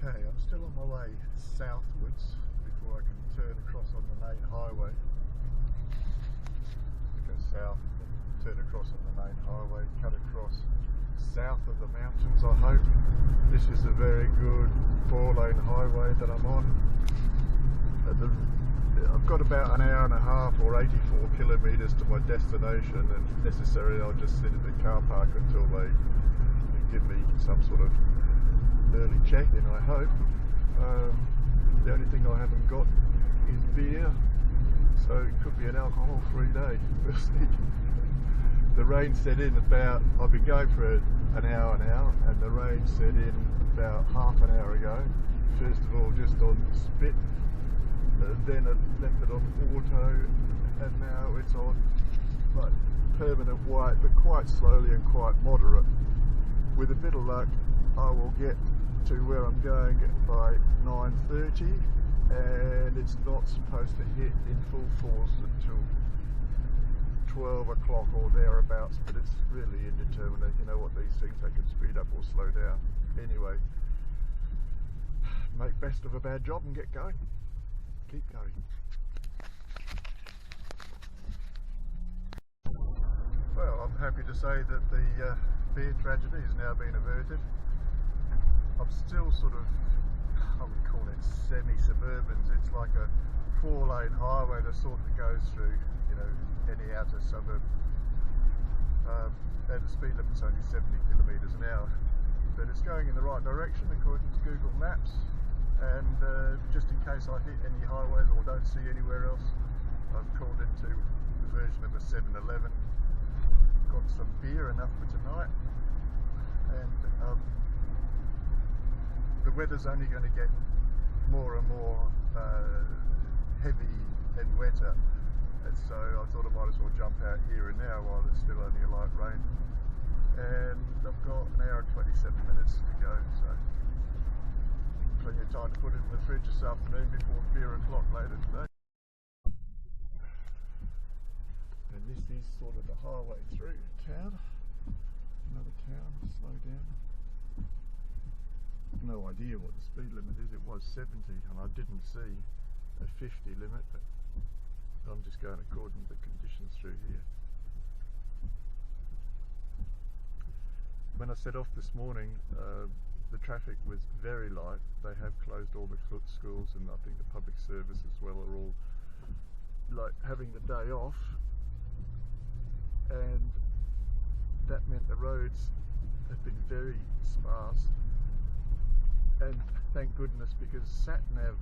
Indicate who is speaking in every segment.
Speaker 1: Okay, I'm still on my way southwards before I can turn across on the main highway. Go south, turn across on the main highway, cut across south of the mountains, I hope. This is a very good 4-lane highway that I'm on. I've got about an hour and a half or 84 kilometres to my destination, and if necessary I'll just sit in the car park until they give me some sort of early check-in, I hope. The only thing I haven't got is beer, so it could be an alcohol-free day. We'll see. The rain set in about, I've been going for an hour now, and the rain set in about half an hour ago. First of all just on spit, then I left it on auto, and now it's on like permanent white, but quite slowly and quite moderate. With a bit of luck I will get to where I'm going by 9:30, and it's not supposed to hit in full force until 12 o'clock or thereabouts, but it's really indeterminate. You know what these things, they can speed up or slow down. Anyway, make best of a bad job and get going. Keep going. Well, I'm happy to say that the beer tragedy has now been averted. I'm still sort of, I would call it semi-suburbans. It's like a 4-lane highway that sort of goes through, you know, any outer suburb. And the speed limit's only 70 kilometres an hour. But it's going in the right direction according to Google Maps. And just in case I hit any highways or don't see anywhere else, I've called into the version of a 7-Eleven, got some beer, enough for tonight, and the weather's only going to get more and more heavy and wetter, and so I thought I might as well jump out here and now while it's still only a light rain. And I've got an hour and 27 minutes to go, so plenty of time to put it in the fridge this afternoon before beer o'clock later today. And this is sort of the highway through town. Another town, slow down. No idea what the speed limit is. It was 70 and I didn't see a 50 limit, but I'm just going according to the conditions through here. When I set off this morning, the traffic was very light. They have closed all the schools, and I think the public service as well are all like having the day off, and that meant the roads have been very sparse. And thank goodness, because sat-nav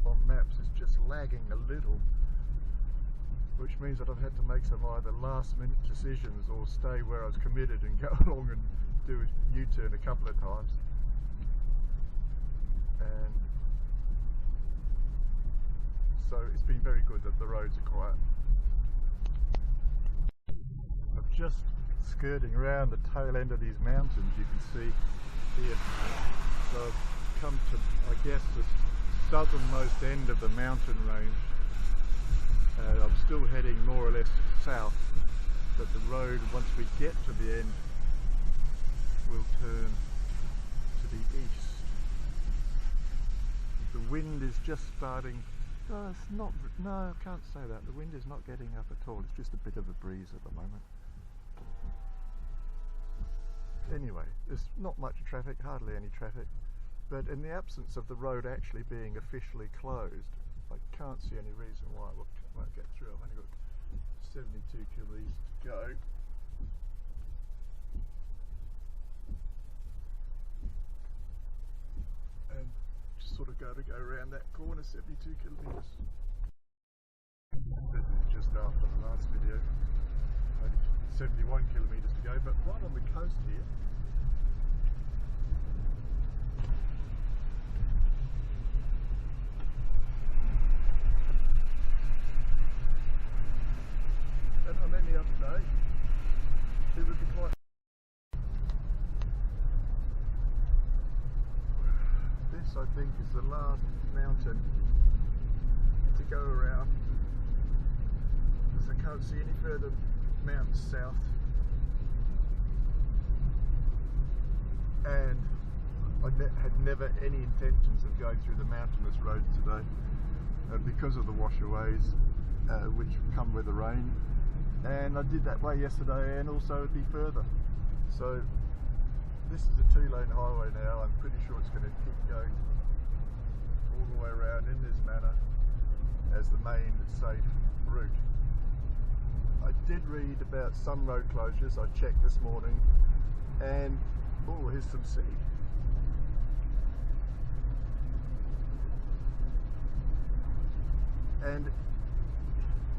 Speaker 1: on maps is just lagging a little, which means that I've had to make some either last-minute decisions or stay where I was committed and go along and do a U-turn a couple of times. And so it's been very good that the roads are quiet. I'm just skirting around the tail end of these mountains, you can see here. So I've come to, I guess, the southernmost end of the mountain range. I'm still heading more or less south, but the road, once we get to the end, will turn to the east. The wind is just starting, it's not, no, I can't say that. The wind is not getting up at all. It's just a bit of a breeze at the moment. Anyway, there's not much traffic, hardly any traffic, but in the absence of the road actually being officially closed, I can't see any reason why it won't get through. I've only got 72 kilometres to go. And just sort of go around that corner, 72 kilometres. This is just after the last video. Only 71 kilometres to go, but right on the coast here. And on any other day, it would be quite. This, I think, is the last mountain to go around, because I can't see any further mountains south. And had never any intentions of going through the mountainous roads today because of the washaways which come with the rain, and I did that way yesterday and also it'd be further. So this is a 2-lane highway now. I'm pretty sure it's going to keep going all the way around in this manner as the main safe route. I did read about some road closures. I checked this morning, and oh, here's some sea. And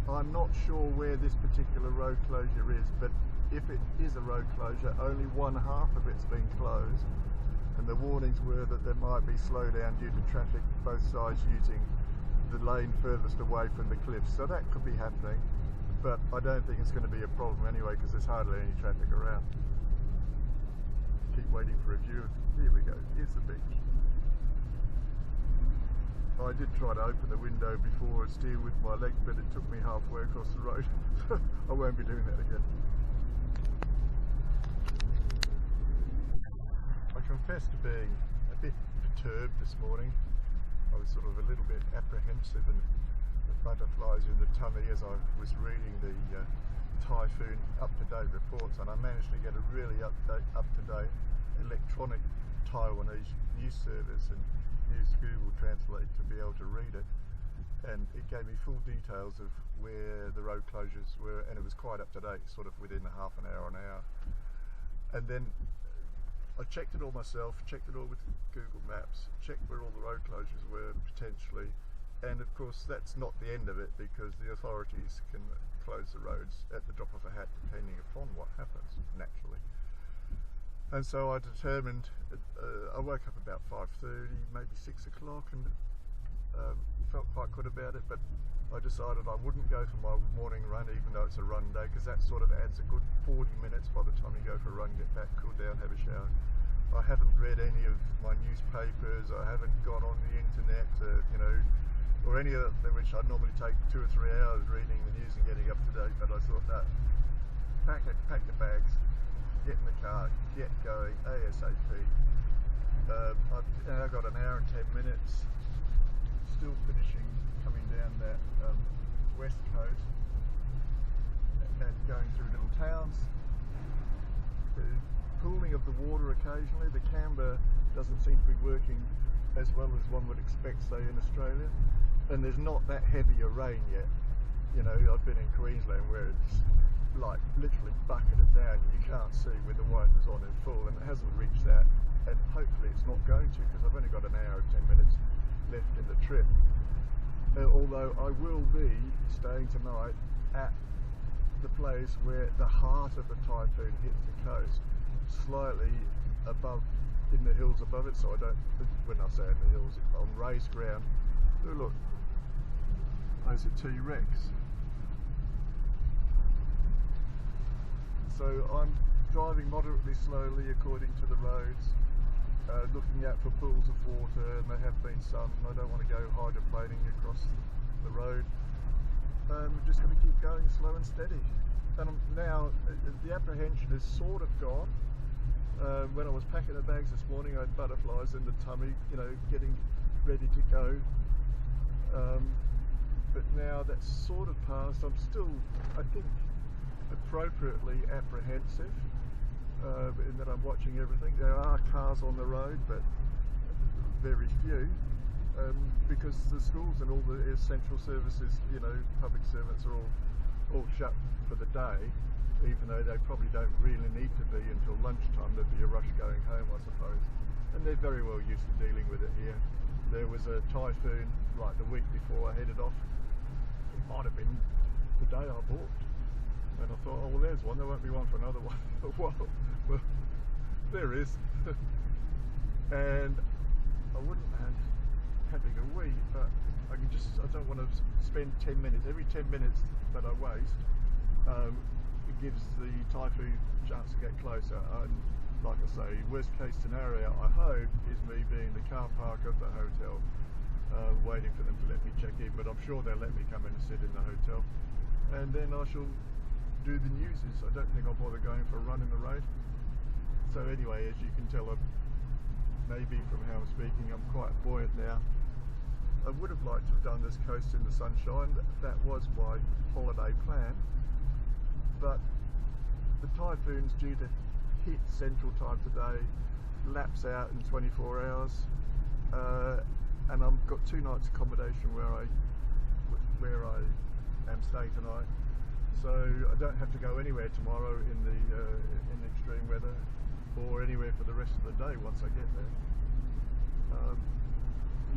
Speaker 1: I'm not sure where this particular road closure is, but if it is a road closure, only one half of it's been closed, and the warnings were that there might be slowdown due to traffic both sides using the lane furthest away from the cliffs. So that could be happening, but I don't think it's going to be a problem anyway because there's hardly any traffic around. Keep waiting for a view. Here we go, here's the beach. I did try to open the window before and steer with my leg, but it took me halfway across the road. I won't be doing that again. I confess to being a bit perturbed this morning. I was sort of a little bit apprehensive and the butterflies in the tummy as I was reading the typhoon up-to-date reports, and I managed to get a really up-to-date electronic Taiwanese news service and used Google Translate to be able to read it, and it gave me full details of where the road closures were, and it was quite up to date, sort of within half an hour. And then I checked it all myself, checked it all with Google Maps, checked where all the road closures were potentially, and of course that's not the end of it, because the authorities can close the roads at the drop of a hat depending upon what happens, naturally. And so I determined, I woke up about 5:30, maybe 6 o'clock, and felt quite good about it, but I decided I wouldn't go for my morning run, even though it's a run day, because that sort of adds a good 40 minutes by the time you go for a run, get back, cool down, have a shower. I haven't read any of my newspapers, I haven't gone on the internet, or any of them, which I normally take 2 or 3 hours reading the news and getting up to date, but I thought, no, pack the bags, get in the car, get going ASAP. I've now got an hour and 10 minutes, still finishing, coming down that west coast and going through little towns. The cooling of the water occasionally, the camber doesn't seem to be working as well as one would expect, say, in Australia, and there's not that heavy a rain yet. I've been in Queensland where it's like literally bucketed down, you can't see with the wipers on in full, and it hasn't reached that, and hopefully it's not going to, because I've only got an hour and 10 minutes left in the trip. Although I will be staying tonight at the place where the heart of the typhoon hit the coast, slightly above, in the hills above it, so I don't, when I say in the hills, on raised ground. Oh look, there's a T-Rex. So I'm driving moderately slowly according to the roads, looking out for pools of water, and there have been some. I don't want to go hydroplaning across the road. I'm just going to keep going slow and steady. And now the apprehension is sort of gone. When I was packing the bags this morning, I had butterflies in the tummy, getting ready to go. But now that's sort of passed. I'm still, I think, appropriately apprehensive in that I'm watching everything. There are cars on the road, but very few, because the schools and all the essential services, public servants are all shut for the day, even though they probably don't really need to be until lunchtime. There'd be a rush going home, I suppose, and they're very well used to dealing with it here. There was a typhoon like the week before I headed off. It might have been the day I bought. And I thought, oh well, there's one, there won't be one for another one. well, there is. And I wouldn't mind having a wee, but I don't want to spend 10 minutes. Every 10 minutes that I waste, it gives the typhoon a chance to get closer. And like I say, worst case scenario, I hope, is me being in the car park of the hotel, waiting for them to let me check in, but I'm sure they'll let me come in and sit in the hotel. And then I shall do the newses. I don't think I'll bother going for a run in the road. So anyway, as you can tell, I'm maybe from how I'm speaking, I'm quite buoyant now. I would have liked to have done this coast in the sunshine. That was my holiday plan, but the typhoon's due to hit Central Time today, laps out in 24 hours, and I've got 2 nights accommodation where I am staying tonight, so I don't have to go anywhere tomorrow in the extreme weather, or anywhere for the rest of the day once I get there.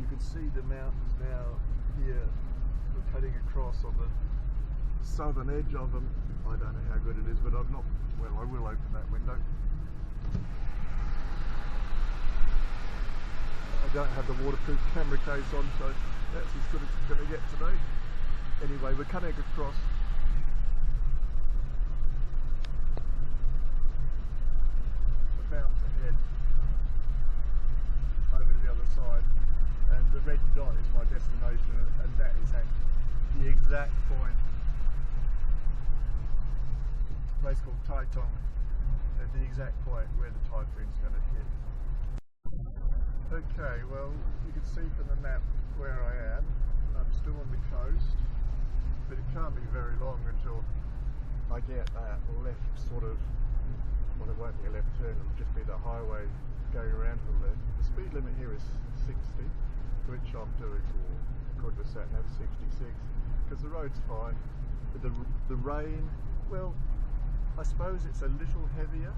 Speaker 1: You can see the mountains now here. We're cutting across on the southern edge of them. I don't know how good it is, but I've not. Well, I will open that window. I don't have the waterproof camera case on, so that's as good as it's going to get today. Anyway, we're cutting across. About to head over to the other side, and the red dot is my destination, and that is at the exact point. A place called Taiwan, at the exact point where the typhoon's going to hit. Okay, well, you can see from the map where I am. I'm still on the coast, but it can't be very long until I get that left sort of, well, it won't be a left turn, it'll just be the highway going around to the left. The speed limit here is 60, which I'm doing, or according to sat nav, 66, because the road's fine. The rain, well, I suppose it's a little heavier,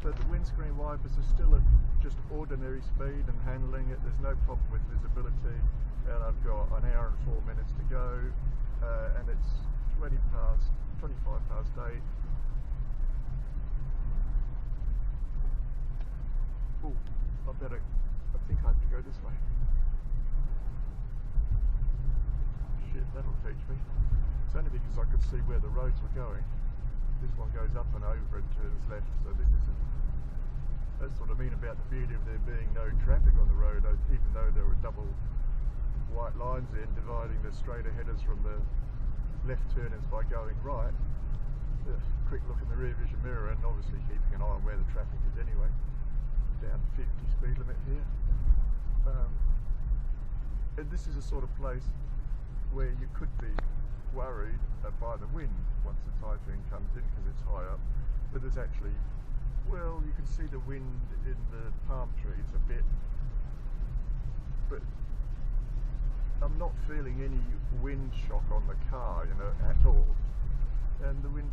Speaker 1: but the windscreen wipers are still at just ordinary speed and handling it. There's no problem with visibility, and I've got an hour and 4 minutes to go, and it's 25 past 8. Oh, I think I have to go this way. Shit, that'll teach me. It's only because I could see where the roads were going. This one goes up and over and turns left, so this isn't. That's what I mean about the beauty of there being no traffic on the road, even though there were double white lines in dividing the straight aheaders from the left turners by going right. Quick look in the rear vision mirror, and obviously keeping an eye on where the traffic is anyway. Down to 50 speed limit here. And this is a sort of place where you could be worried by the wind once the typhoon comes in because it's high up, but there's actually, well, you can see the wind in the palm trees a bit, but I'm not feeling any wind shock on the car, you know, at all. And the wind,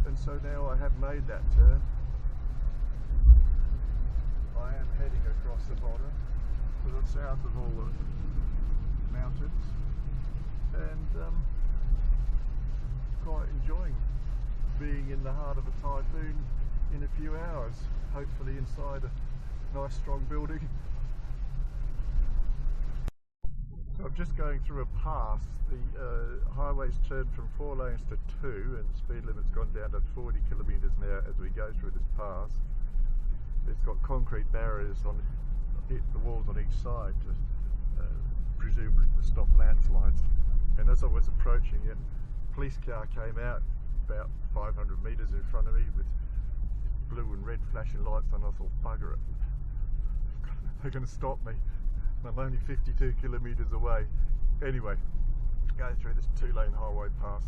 Speaker 1: and so now I have made that turn. I am heading across the border to the south of all the mountains, and quite enjoying being in the heart of a typhoon in a few hours, hopefully inside a nice strong building. So I'm just going through a pass. The highway's turned from 4 lanes to 2, and the speed limit's gone down to 40 kilometres an hour as we go through this pass. It's got concrete barriers on the walls on each side to presumably to stop landslides. And as I was approaching it, a police car came out about 500 metres in front of me with blue and red flashing lights on. I thought, bugger it, they're going to stop me. I'm only 52 kilometres away. Anyway, go through this 2-lane highway pass.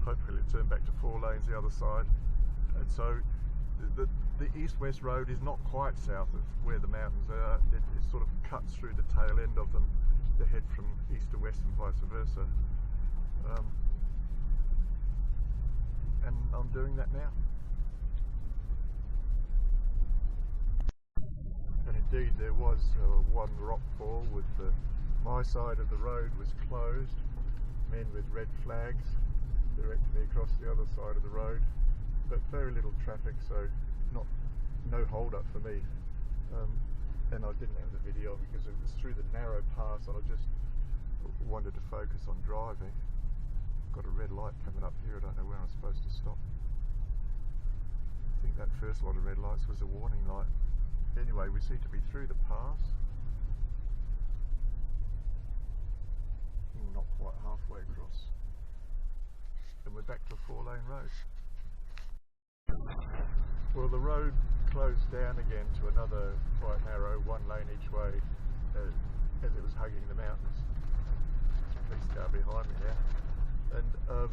Speaker 1: Hopefully it turned back to 4 lanes the other side. And so the east-west road is not quite south of where the mountains are. It sort of cuts through the tail end of them to head from east to west and vice versa. And I'm doing that now. And indeed there was one rock fall with my side of the road was closed, men with red flags directing me across the other side of the road, but very little traffic, so no hold up for me. And I didn't have the video on because it was through the narrow pass and I just wanted to focus on driving. Got a red light coming up here, I don't know where I'm supposed to stop. I think that first lot of red lights was a warning light. Anyway, we seem to be through the pass. Not quite halfway across. And we're back to a 4-lane road. Well, the road closed down again to another quite narrow, one lane each way, as it was hugging the mountains. Police car behind me now. And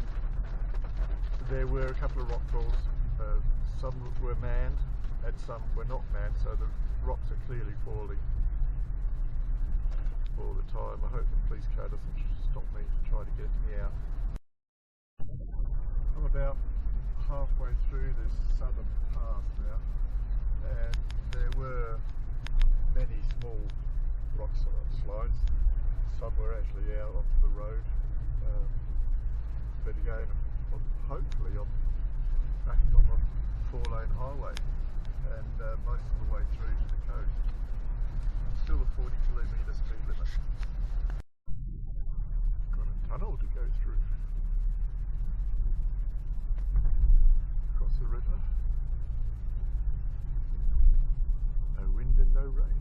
Speaker 1: there were a couple of rock falls. Some were manned and some were not manned, so the rocks are clearly falling all the time. I hope the police car doesn't stop me to try to get me out. I'm about halfway through this southern pass now, and there were many small rock slides. Some were actually out onto the road, but again, hopefully I'm back on the 4-lane highway and most of the way through to the coast. Still a 40km speed limit. Got a tunnel to go through. Across the river. No wind and no rain.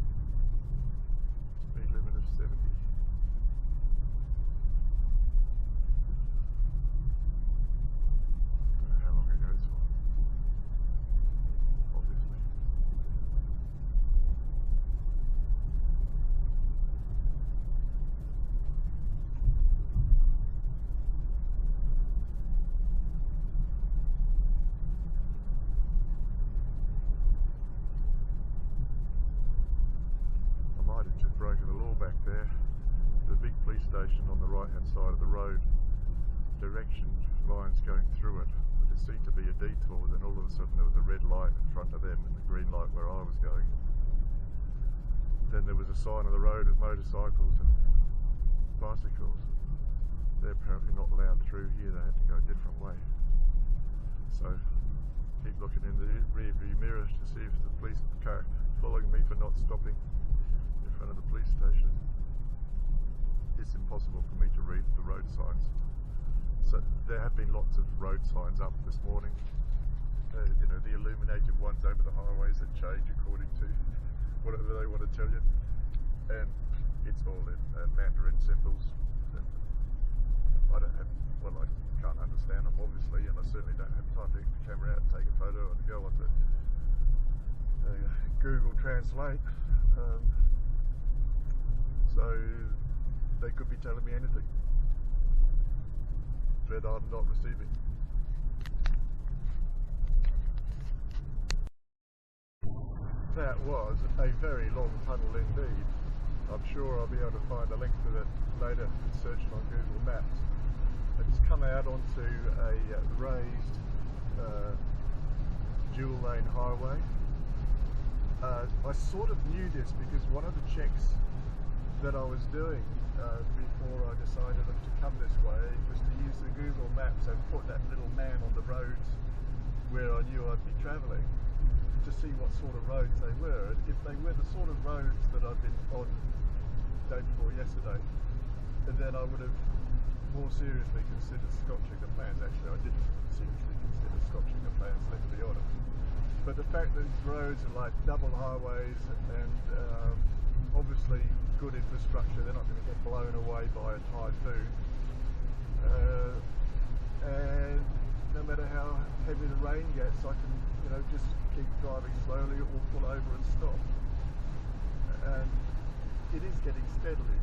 Speaker 1: Speed limit of 70. Broken the law back there. The big police station on the right hand side of the road, direction lines going through it, but it seemed to be a detour. Then all of a sudden there was a red light in front of them and the green light where I was going. Then there was a sign on the road of motorcycles and bicycles. They're apparently not allowed through here, they had to go a different way. So keep looking in the rear view mirror to see if the police car following me for not stopping in front of the police station. It's impossible for me to read the road signs. So there have been lots of road signs up this morning. You know, the illuminated ones over the highways that change according to whatever they want to tell you. And it's all in Mandarin symbols. And I don't have, well, I can't understand them obviously, and I certainly don't have time to get the camera out and take a photo or to go on to Google Translate. So they could be telling me anything that I'm not receiving. That was a very long tunnel indeed. I'm sure I'll be able to find a link to that later searching on Google Maps. It's come out onto a raised dual lane highway. I sort of knew this because one of the checks that I was doing before I decided to come this way was to use the Google Maps and put that little man on the roads where I knew I'd be travelling to see what sort of roads they were. And if they were the sort of roads that I've been on day before yesterday, then I would have more seriously considered scotching the plans. Actually, I didn't seriously consider scotching the plans, let's be honest. But the fact that these roads are like double highways and obviously good infrastructure, they're not going to get blown away by a typhoon. And no matter how heavy the rain gets, I can, you know, just keep driving slowly or pull over and stop. And it is getting steadily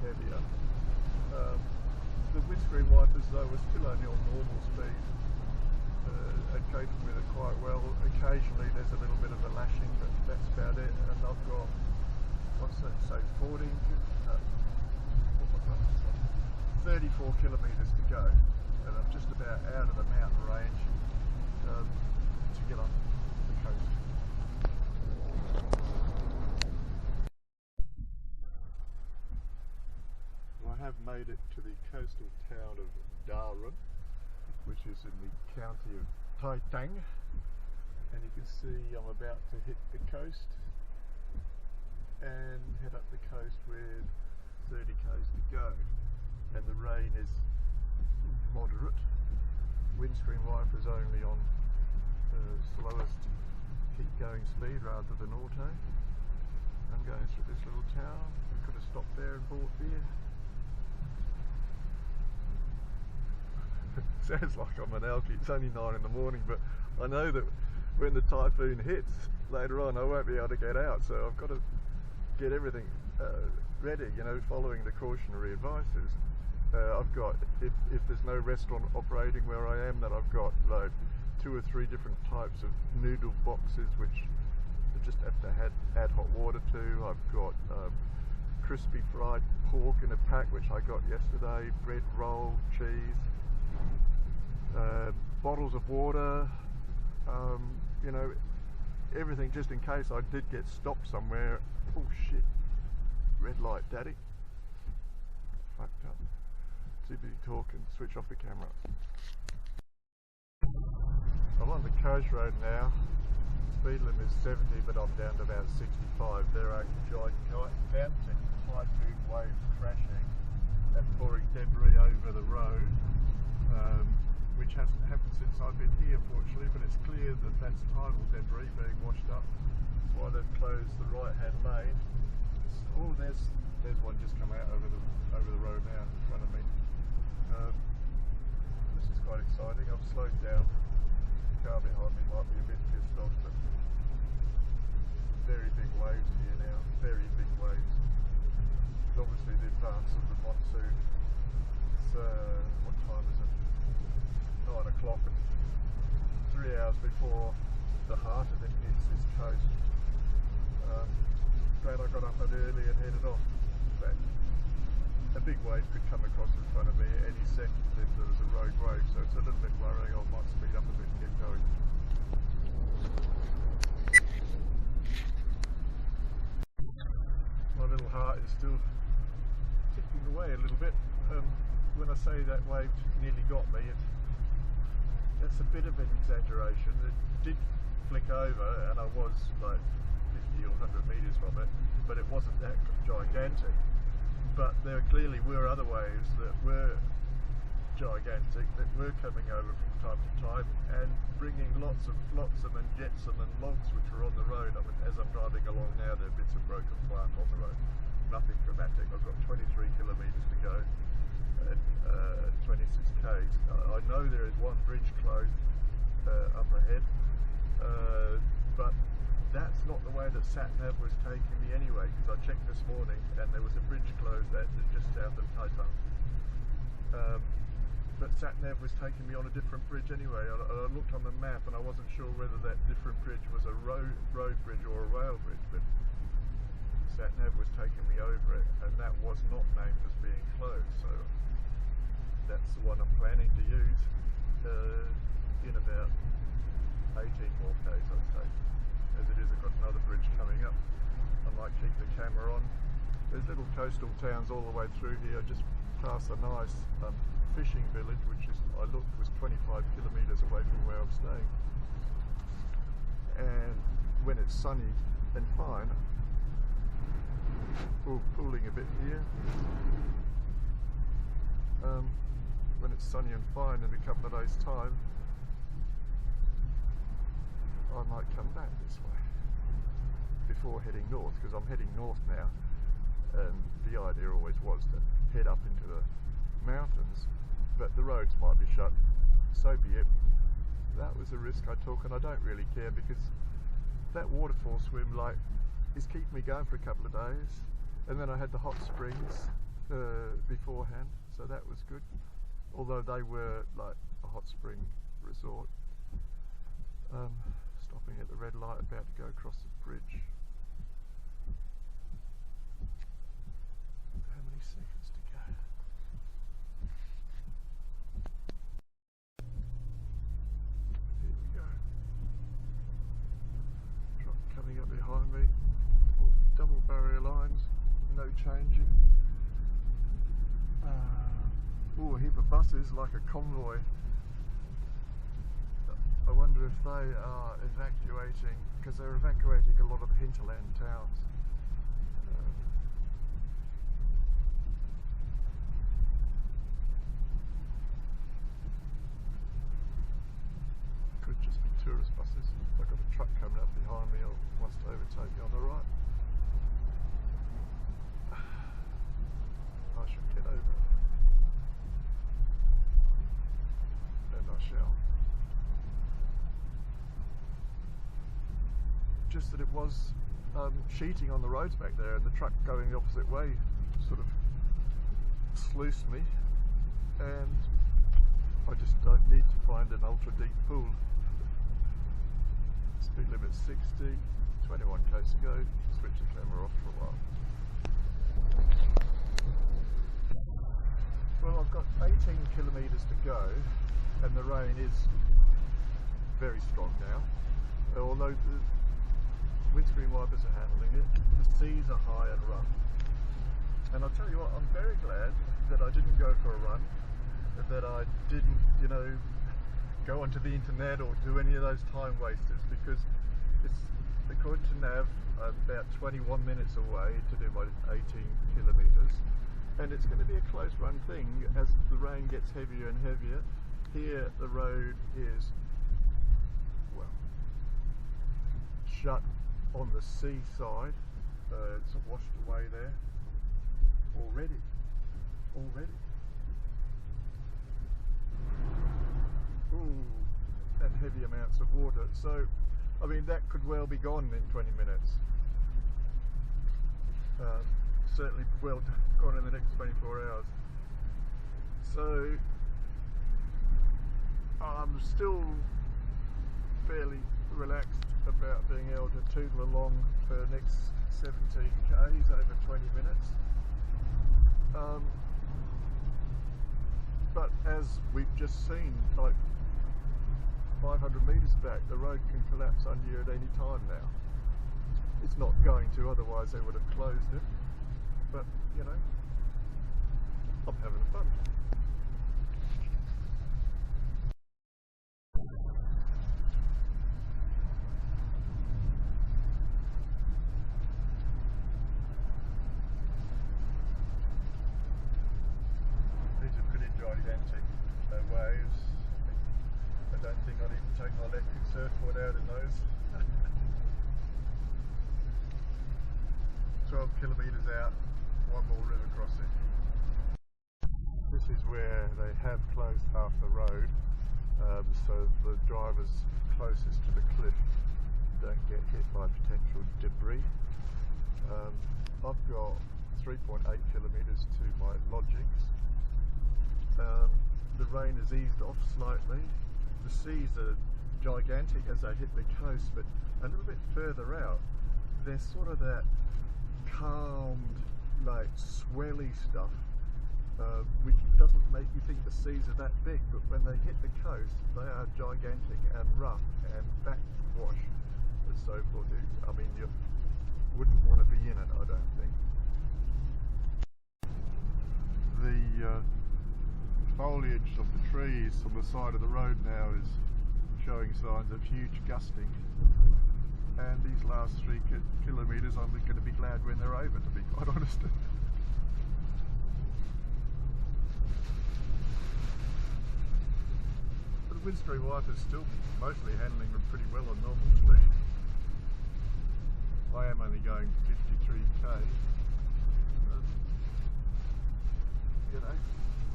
Speaker 1: heavier. The windscreen wipers though are still only on normal speed and coping with it quite well. Occasionally there's a little bit of a lashing, but that's about it. And I've got, what's that, so 34 kilometres to go, and I'm just about out of the mountain range to get on the coast. I have made it to the coastal town of Darwin, which is in the county of Taiwan, and you can see I'm about to hit the coast and head up the coast with 30 k's to go, and the rain is moderate. Windscreen wipers only on slowest keep going speed rather than auto. I'm going through this little town. I could have stopped there and bought beer. Sounds like I'm an alky. It's only 9 in the morning, but I know that when the typhoon hits later on, I won't be able to get out. So I've got to get everything ready, you know, following the cautionary advices. I've got, if there's no restaurant operating where I am, then I've got like 2 or 3 different types of noodle boxes which you just have to add hot water to. I've got crispy fried pork in a pack which I got yesterday, bread roll, cheese, bottles of water, you know, everything just in case I did get stopped somewhere. Oh shit, red light daddy, fucked up. Too busy talking, switch off the camera. I'm on the coast road now. Speed limit is 70, but I'm down to about 65. There are gigantic typhoon waves crashing and pouring debris over the road, which hasn't happened since I've been here, fortunately, but it's clear that that's tidal debris being washed up. That's why they've closed the right-hand lane. Oh, there's one just come out over the road now in front of me. This is quite exciting. I've slowed down. The car behind me might be a bit pissed off, but very big waves here now. Very big waves. It's obviously the advance of the monsoon. It's what time is it? 9 o'clock, and 3 hours before the heart of it hits this coast. Glad I got up early and headed off. But a big wave could come across in front of me at any second if there was a rogue wave, so it's a little bit worrying. I might speed up a bit and get going. My little heart is still ticking away a little bit. When I say that wave nearly got me, that's a bit of an exaggeration. It did flick over and I was like 50 or 100 metres from it, but it wasn't that gigantic. But there clearly were other waves that were gigantic, that were coming over from time to time and bringing lots of flotsam and jetsam and logs which were on the road. I mean, as I'm driving along now, there are bits of broken plant on the road. Nothing dramatic. I've got 23 kilometres to go at 26 k's. I know there is one bridge closed up ahead, but that's not the way that sat-nav was taking me anyway, because I checked this morning and there was a bridge closed just south of Taiwan. But sat-nav was taking me on a different bridge anyway. I looked on the map and I wasn't sure whether that different bridge was a road bridge or a rail bridge, but sat-nav was taking me over it, and that was not named as being closed, so that's the one I'm planning to use in about 18 more k's, I'd say. As it is, I've got another bridge coming up. I might keep the camera on. There's little coastal towns all the way through here. Just past a nice fishing village, which is, I looked, was 25 kilometres away from where I'm staying. And when it's sunny and fine, pooling a bit here. When it's sunny and fine in a couple of days' time, I might come back this way before heading north, because I'm heading north now, and the idea always was to head up into the mountains, but the roads might be shut. So be it. That was a risk I took, and I don't really care, because that waterfall swim is keeping me going for a couple of days, and then I had the hot springs beforehand, so that was good, although they were like a hot spring resort. Stopping at the red light, about to go across the bridge. How many seconds to go? Here we go. Truck coming up behind me. Double barrier lines, no changing. A heap of buses, like a convoy. I wonder if they are evacuating, because they're evacuating a lot of hinterland towns. Could just be tourist buses. I've got a truck coming up behind me, or wants to overtake me on the right. I should get over it. And I shall. noticed that it was sheeting on the roads back there, and the truck going the opposite way sort of sluiced me, and I just don't need to find an ultra deep pool. Speed limit 60, 21 k's to go, switch the camera off for a while. Well, I've got 18 kilometres to go, and the rain is very strong now. Although the windscreen wipers are handling it, the seas are high and rough. And I'll tell you what, I'm very glad that I didn't go for a run, that I didn't, you know, go onto the internet or do any of those time wasters, because it's, according to Nav, about 21 minutes away to do my 18 kilometres. And it's going to be a close run thing as the rain gets heavier and heavier. Here the road is, well, shut on the seaside. It's washed away there already. Ooh, and heavy amounts of water. So, I mean, that could well be gone in 20 minutes. Certainly well gone in the next 24 hours. So I'm still fairly relaxed about being able to tootle along for the next 17 k's over 20 minutes. But as we've just seen, like 500 metres back, the road can collapse under you at any time now. It's not going to, otherwise they would have closed it. But, you know, I'm having fun. These are pretty gigantic waves. I don't think I'd even take my electric surfboard out in those. 12 kilometres out, one more river crossing. This is where they have closed half the road, so the drivers closest to the cliff don't get hit by potential debris. I've got 3.8 kilometres to my lodgings. The rain has eased off slightly. The seas are gigantic as they hit the coast, but a little bit further out, there's sort of that calmed, like swelly stuff, which doesn't make you think the seas are that big, but when they hit the coast, they are gigantic and rough and backwash and so forth. I mean, you wouldn't want to be in it, I don't think. The foliage of the trees on the side of the road now is showing signs of huge gusting. And these last 3 kilometres I'm going to be glad when they're over, to be quite honest. But the windscreen wipers still mostly handling them pretty well on normal speed. I am only going 53k. You know,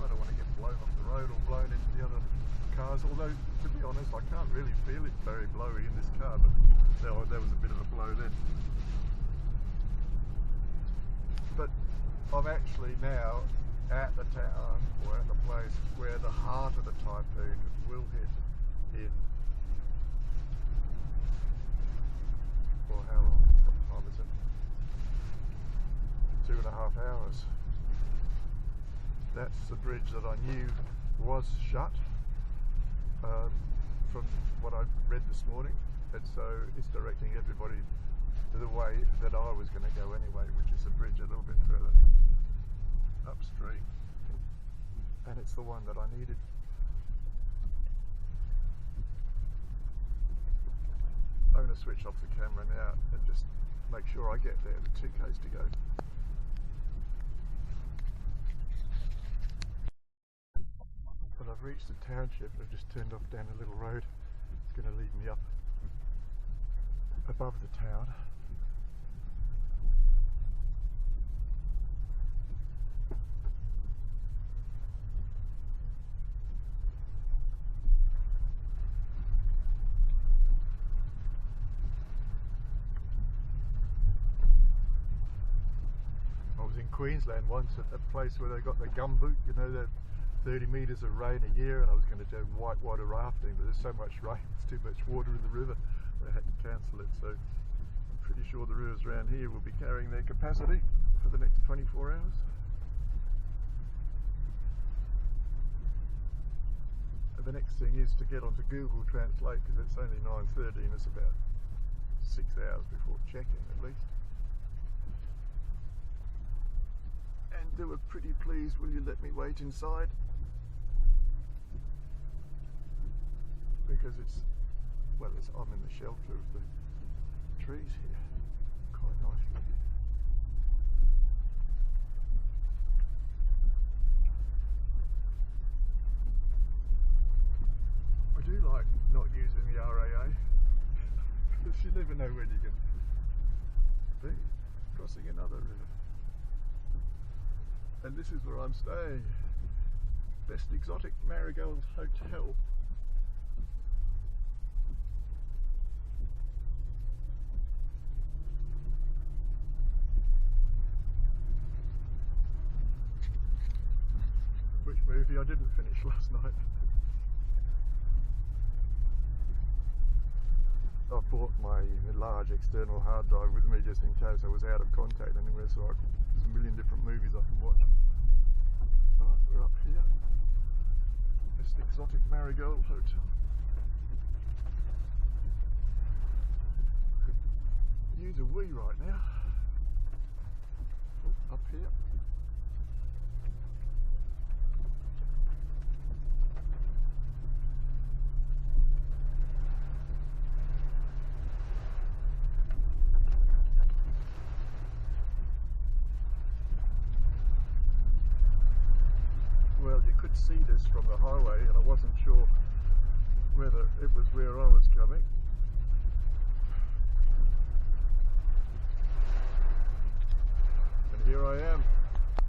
Speaker 1: I don't want to get blown off the road or blown into the other cars, although to be honest I can't really feel it very blowy in this car, but there was a bit of a blow then. But I'm actually now at the town, or at the place where the heart of the typhoon will hit in, for how long? What time is it? 2.5 hours. That's the bridge that I knew was shut from what I read this morning, and so it's directing everybody to the way that I was going to go anyway, which is a bridge a little bit further upstream, and it's the one that I needed. I'm going to switch off the camera now and just make sure I get there with 2 k's to go. But I've reached the township and I've just turned off down a little road. It's going to lead me up above the town. in Queensland once at a place where they got the gumboot, you know, the 30 metres of rain a year, and I was going to do whitewater rafting, but there's so much rain, there's too much water in the river, they had to cancel it. So I'm pretty sure the rivers around here will be carrying their capacity for the next 24 hours. And the next thing is to get onto Google Translate, because it's only 9:30 and it's about 6 hours before check-in at least. And they were pretty pleased, will you let me wait inside? Because it's, well, I'm in the shelter of the trees here, quite nicely. I do like not using the RAA, because you never know when you're going to be crossing another river. And this is where I'm staying. Best Exotic Marigold Hotel. Which movie I didn't finish last night. I bought my large external hard drive with me just in case I was out of contact anywhere, so there's a million different movies I can watch. Right, we're up here. Best Exotic Marigold Hotel. Could use a wee right now. Oh, up here. Well, you could see this from the highway, and I wasn't sure whether it was where I was coming.